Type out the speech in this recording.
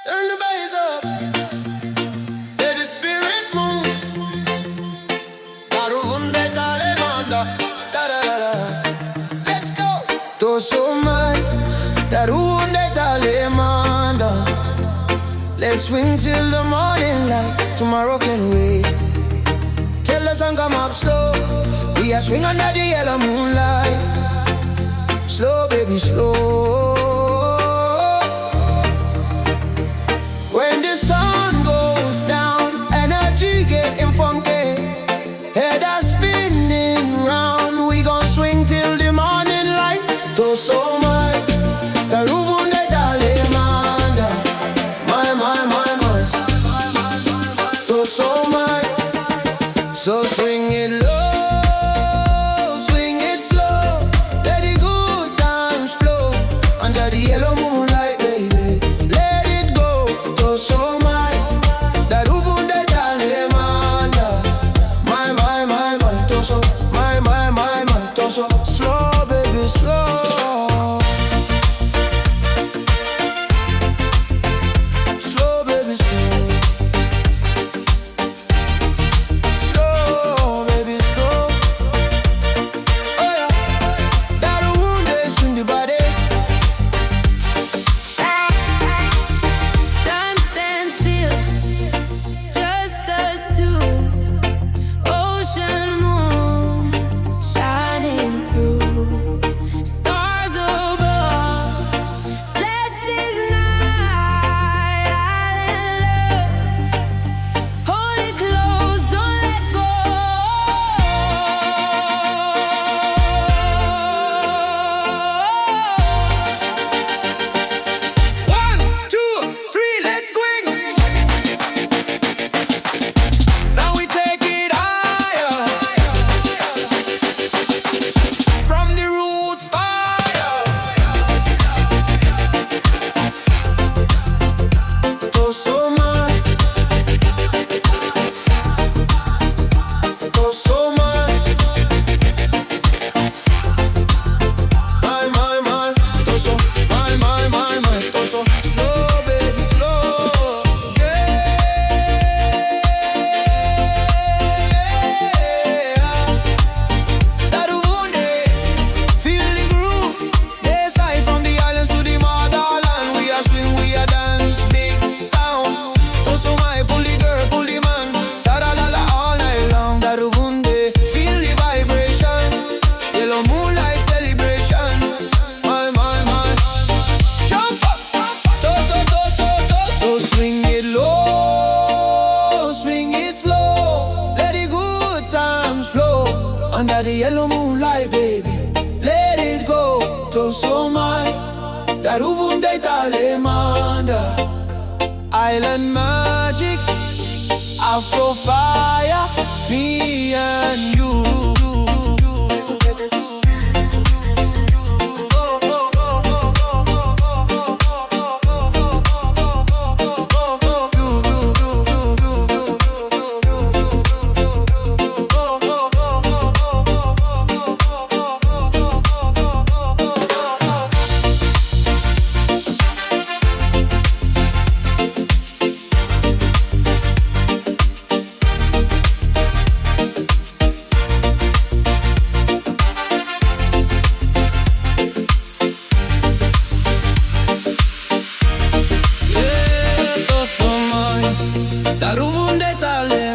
Turn the bass up. Let the spirit move. Daruvunde tale manda. Da da da da. Let's go. Toso Mai. Daruvunde tale manda. Let's swing till the morning light. Tomorrow can wait. Till the sun come up slow. We are swing under the yellow moonlight. Slow, baby, slow. When the sun goes down, energy getting funky. Head are spinning round. We gon' swing till the morning light. Toso Mai, Daruvunde tale manda. My. Toso Mai. So swing it low, swing it slow. Let the good times flow under the yellow moonlight, baby. Let it go. Toso Mai, Daruvunde tale manda. My. Toso my. Toso slow, baby, slow. Slow, baby, slow. Slow, baby, slow. Oh yeah, Daruvunde swing the body. Time stands still, just us two. Ocean moon shining through. Stars above, bless this night. Island love, hold it close, don't let go. 1, 2, 3, let's swing. Now we take it higher. From the roots, fire. Toso Mai, Toso Mai. My. Toso my. Toso slow, baby, slow. Yeah. Daruvunde, feel the groove. They side from the islands to the motherland. We are swing, we are dance, big sound. Toso Mai, pull the girl, pull the man. Ta-da-la-la all night long. Daruvunde, feel the vibration. Yellow moonlight celebration. My. Jump up. Toso, swing it low, swing it slow. Let the good times flow under the yellow moonlight, baby. Let it go. Toso Mai, Daruvunde tale manda. Island magic, Afro fire, me and you. Daruvunde tale